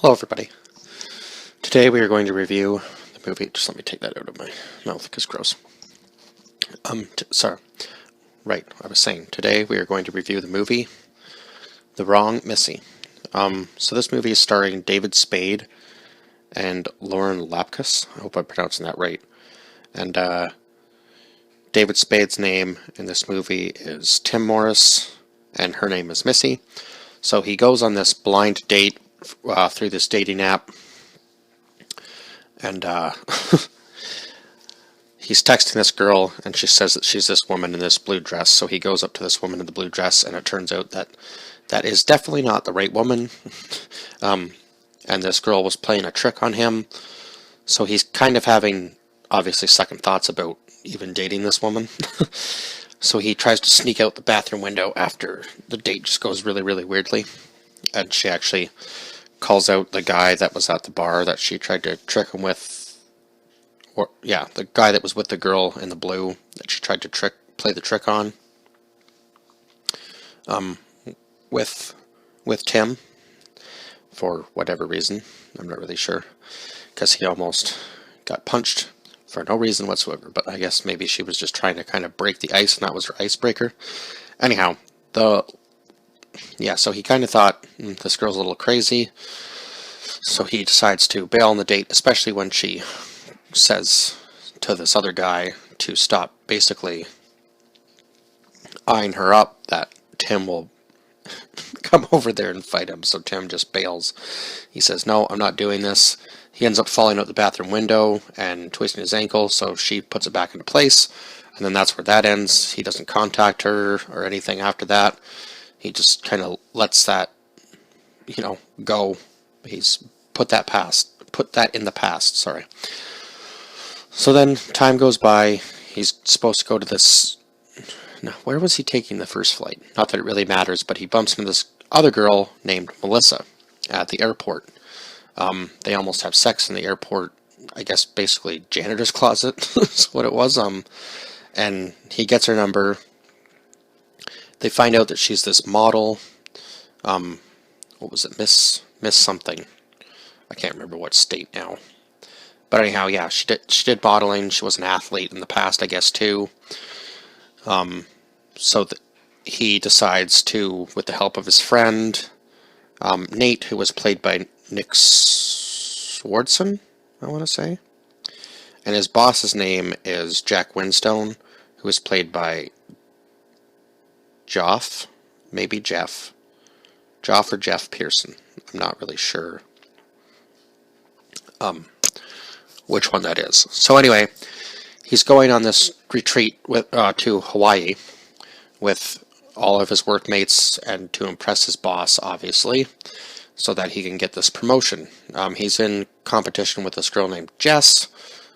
Hello everybody. Today we are going to review the movie. Just let me take that out of my mouth because gross. Sorry. Right, I was saying today we are going to review the movie The Wrong Missy. So this movie is starring David Spade and Lauren Lapkus. I hope I'm pronouncing that right. And David Spade's name in this movie is Tim Morris, and her name is Missy. So he goes on this blind date through this dating app, and he's texting this girl, and she says that she's this woman in this blue dress. So he goes up to this woman in the blue dress, and it turns out that that is definitely not the right woman. And this girl was playing a trick on him. So he's kind of having, obviously, second thoughts about even dating this woman. So he tries to sneak out the bathroom window after the date just goes really, really weirdly. And she actually calls out the guy that was at the bar that she tried to trick him with. Or, yeah, the guy that was with the girl in the blue that she tried to play the trick on. With Tim, for whatever reason. I'm not really sure. Because he almost got punched for no reason whatsoever. But I guess maybe she was just trying to kind of break the ice, and that was her icebreaker. Anyhow, so he kind of thought, this girl's a little crazy. So he decides to bail on the date, especially when she says to this other guy to stop basically eyeing her up, that Tim will come over there and fight him. So Tim just bails. He says, no, I'm not doing this. He ends up falling out the bathroom window and twisting his ankle, so she puts it back into place. And then that's where that ends. He doesn't contact her or anything after that. He just kind of lets that, go. He's put that in the past, sorry. So then time goes by. He's supposed to go to this. Now, where was he taking the first flight? Not that it really matters, but he bumps into this other girl named Melissa at the airport. They almost have sex in the airport. I guess basically janitor's closet is what it was. And he gets her number. They find out that she's this model. What was it? Miss something. I can't remember what state now. But anyhow, yeah, she did modeling. She was an athlete in the past, I guess, too. So he decides to, with the help of his friend, Nate, who was played by Nick Swardson, I want to say. And his boss's name is Jack Winstone, who is played by Joff, maybe Jeff. Joff or Jeff Pearson. I'm not really sure which one that is. So anyway, he's going on this retreat to Hawaii with all of his workmates and to impress his boss, obviously, so that he can get this promotion. He's in competition with this girl named Jess,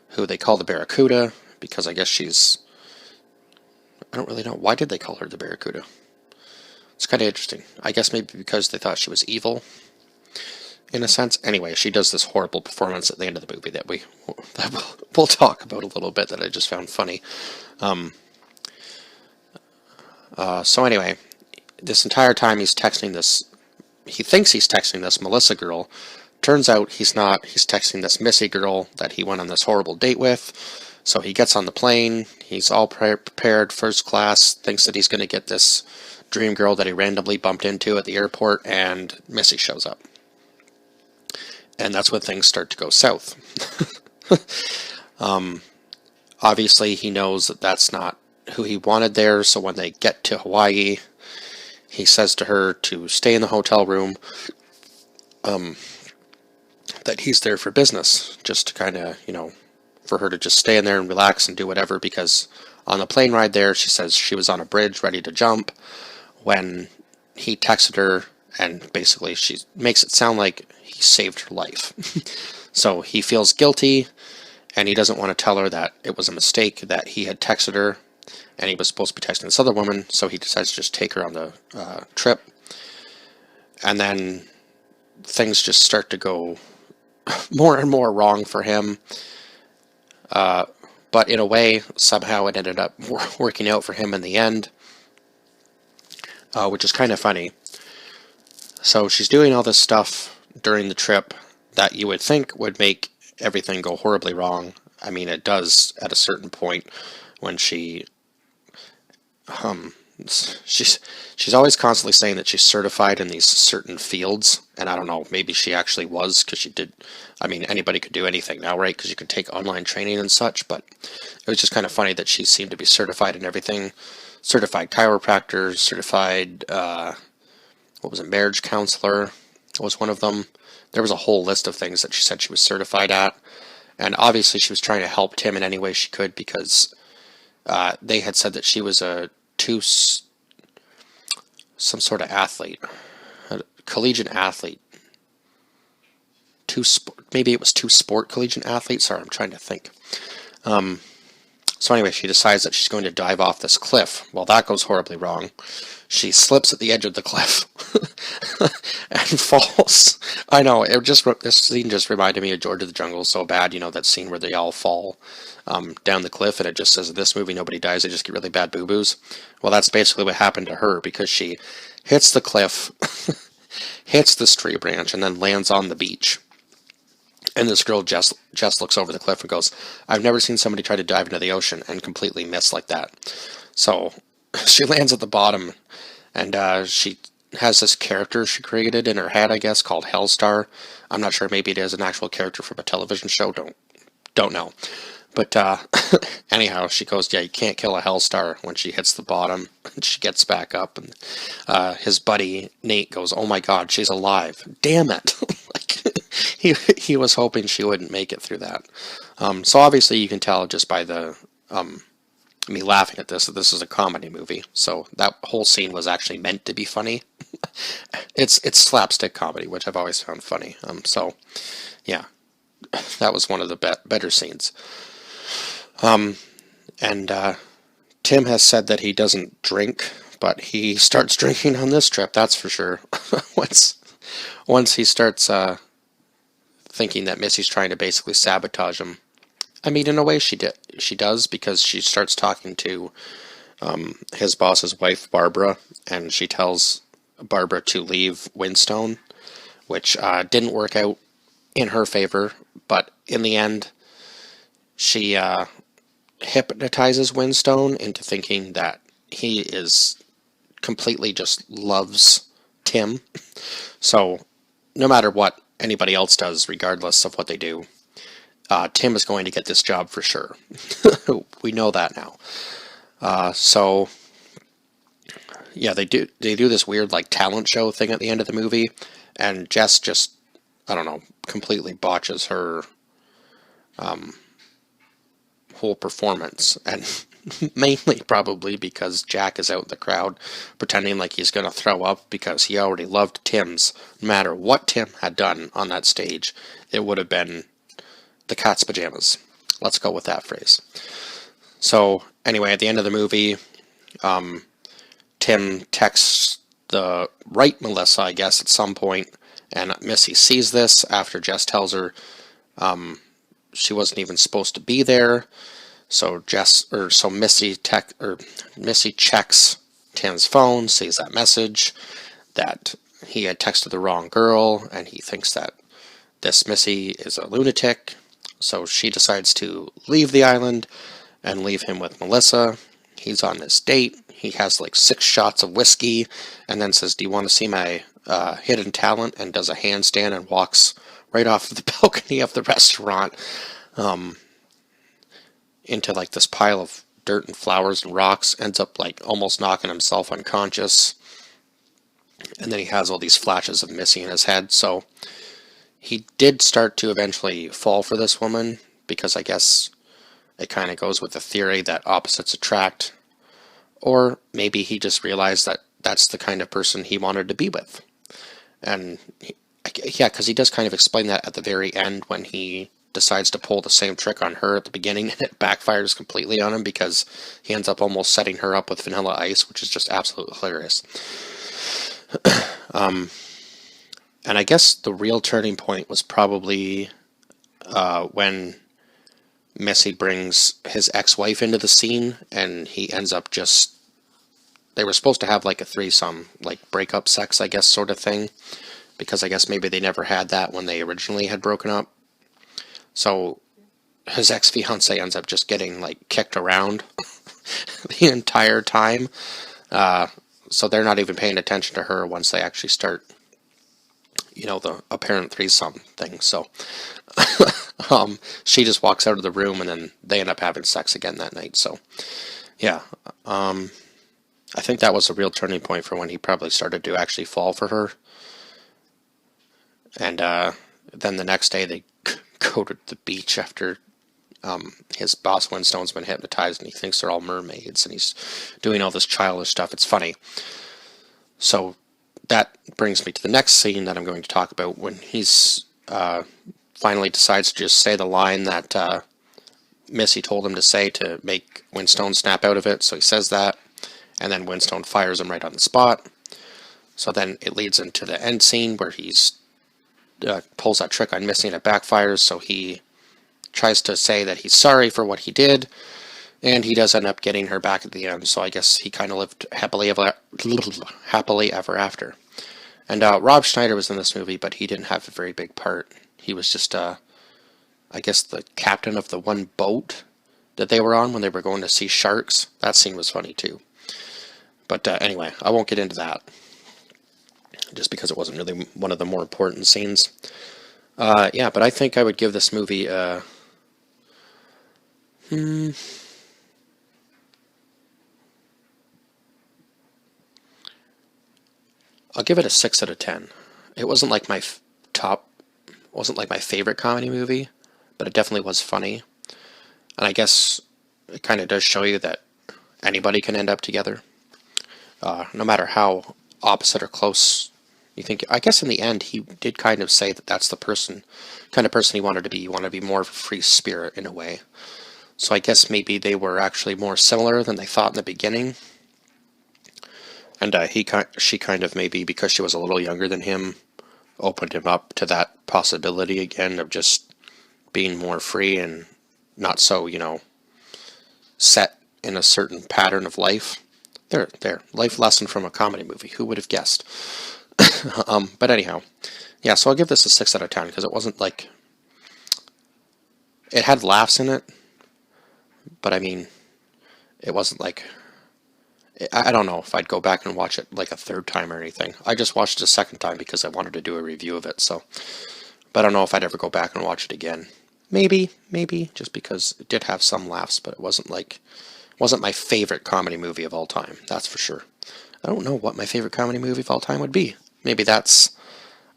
who they call the Barracuda, because I guess I don't really know. Why did they call her the Barracuda? It's kind of interesting. I guess maybe because they thought she was evil, in a sense. Anyway, she does this horrible performance at the end of the movie that we'll talk about a little bit, that I just found funny. So anyway, this entire time he's texting this. He thinks he's texting this Melissa girl. Turns out he's not. He's texting this Missy girl that he went on this horrible date with. So he gets on the plane. He's all prepared, first class. Thinks that he's going to get this dream girl that he randomly bumped into at the airport, and Missy shows up. And that's when things start to go south. Obviously, he knows that that's not who he wanted there, so when they get to Hawaii, he says to her to stay in the hotel room, that he's there for business, just to kind of, for her to just stay in there and relax and do whatever, because on the plane ride there, she says she was on a bridge ready to jump when he texted her, and basically she makes it sound like he saved her life. So he feels guilty, and he doesn't want to tell her that it was a mistake that he had texted her, and he was supposed to be texting this other woman, so he decides to just take her on the trip. And then things just start to go more and more wrong for him. But in a way, somehow it ended up working out for him in the end, which is kind of funny. So she's doing all this stuff during the trip that you would think would make everything go horribly wrong. I mean, it does at a certain point when um, she's always constantly saying that she's certified in these certain fields, and I don't know, maybe she actually was, because she did. I mean, anybody could do anything now, right? Because you can take online training and such, but it was just kind of funny that she seemed to be certified in everything. Certified chiropractor, certified, what was it, marriage counselor was one of them. There was a whole list of things that she said she was certified at, and obviously she was trying to help Tim in any way she could, because they had said that she was some sort of athlete, a collegiate athlete, maybe it was two sport collegiate athletes. Sorry, I'm trying to think. So anyway, she decides that she's going to dive off this cliff. Well, that goes horribly wrong. She slips at the edge of the cliff and falls. I know, this scene just reminded me of George of the Jungle so bad. You know, that scene where they all fall down the cliff, and it just says, in this movie, nobody dies, they just get really bad boo-boos. Well, that's basically what happened to her, because she hits the cliff, hits this tree branch, and then lands on the beach. And this girl just looks over the cliff and goes, I've never seen somebody try to dive into the ocean and completely miss like that. So she lands at the bottom, and she has this character she created in her head, I guess, called Hellstar. I'm not sure, maybe it is an actual character from a television show, don't know. But anyhow, she goes, yeah, you can't kill a Hellstar when she hits the bottom. And she gets back up, and his buddy Nate goes, oh my god, she's alive. Damn it. He was hoping she wouldn't make it through that. So obviously you can tell just by the me laughing at this that this is a comedy movie. So that whole scene was actually meant to be funny. It's slapstick comedy, which I've always found funny. So yeah, that was one of the better scenes. And Tim has said that he doesn't drink, but he starts drinking on this trip, that's for sure. Once he starts thinking that Missy's trying to basically sabotage him. I mean, in a way she does, because she starts talking to his boss's wife, Barbara, and she tells Barbara to leave Windstone, which didn't work out in her favor, but in the end, she hypnotizes Windstone into thinking that he is completely just loves Tim. So no matter what anybody else does, regardless of what they do, Tim is going to get this job for sure. We know that now. So yeah, they do this weird like talent show thing at the end of the movie, and Jess just, I don't know, completely botches her whole performance, and mainly probably because Jack is out in the crowd pretending like he's going to throw up, because he already loved Tim's. No matter what Tim had done on that stage, it would have been the cat's pajamas. Let's go with that phrase. So anyway, at the end of the movie, Tim texts the right Melissa, I guess, at some point, and Missy sees this after Jess tells her she wasn't even supposed to be there. So Missy checks Tim's phone, sees that message that he had texted the wrong girl, and he thinks that this Missy is a lunatic. So she decides to leave the island and leave him with Melissa. He's on this date. He has like 6 shots of whiskey, and then says, do you want to see my hidden talent? And does a handstand and walks right off the balcony of the restaurant into like this pile of dirt and flowers and rocks, ends up like almost knocking himself unconscious. And then he has all these flashes of Missy in his head. So he did start to eventually fall for this woman, because I guess it kind of goes with the theory that opposites attract. Or maybe he just realized that that's the kind of person he wanted to be with. And yeah, because he does kind of explain that at the very end when he decides to pull the same trick on her at the beginning, and it backfires completely on him because he ends up almost setting her up with Vanilla Ice, which is just absolutely hilarious. And I guess the real turning point was probably when Missy brings his ex-wife into the scene, and he ends up they were supposed to have like a threesome, like breakup sex, I guess, sort of thing. because I guess maybe they never had that when they originally had broken up. So his ex-fiance ends up just getting like kicked around the entire time. So they're not even paying attention to her once they actually start, the apparent threesome thing. So she just walks out of the room, and then they end up having sex again that night. So yeah, I think that was a real turning point for when he probably started to actually fall for her. And then the next day they go to the beach after his boss Winstone's been hypnotized, and he thinks they're all mermaids, and he's doing all this childish stuff. It's funny. So that brings me to the next scene that I'm going to talk about, when he's finally decides to just say the line that Missy told him to say to make Winstone snap out of it. So he says that, and then Winstone fires him right on the spot. So then it leads into the end scene where he's pulls that trick on Missy and it backfires. So he tries to say that he's sorry for what he did, and he does end up getting her back at the end. So I guess he kind of lived happily ever after. And Rob Schneider was in this movie, but he didn't have a very big part. He was just, I guess, the captain of the one boat that they were on when they were going to see sharks. That scene was funny too. But anyway, I won't get into that, just because it wasn't really one of the more important scenes. Yeah, but I think I would give this movie I'll give it a 6 out of 10. It wasn't like my wasn't like my favorite comedy movie, but it definitely was funny. And I guess it kind of does show you that anybody can end up together, no matter how opposite or close you think. I guess in the end, he did kind of say that that's the kind of person he wanted to be. He wanted to be more of a free spirit in a way. So I guess maybe they were actually more similar than they thought in the beginning. And she kind of, maybe because she was a little younger than him, opened him up to that possibility again of just being more free and not so, set in a certain pattern of life. There, life lesson from a comedy movie. Who would have guessed? But anyhow, yeah, so I'll give this a 6 out of 10, because it wasn't like, it had laughs in it, but I mean, it wasn't like, I don't know if I'd go back and watch it like a third time or anything. I just watched it a second time because I wanted to do a review of it, so, but I don't know if I'd ever go back and watch it again. Maybe, just because it did have some laughs, but it wasn't my favorite comedy movie of all time, that's for sure. I don't know what my favorite comedy movie of all time would be. Maybe that's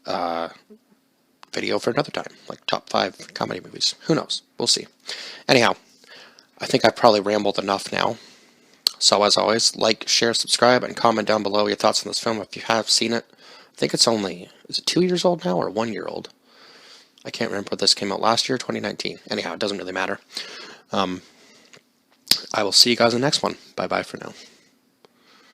video for another time, like top 5 comedy movies. Who knows? We'll see. Anyhow, I think I've probably rambled enough now. So as always, like, share, subscribe, and comment down below your thoughts on this film if you have seen it. I think it's only, is it 2 years old now or 1 year old? I can't remember if this came out last year, 2019. Anyhow, it doesn't really matter. I will see you guys in the next one. Bye-bye for now.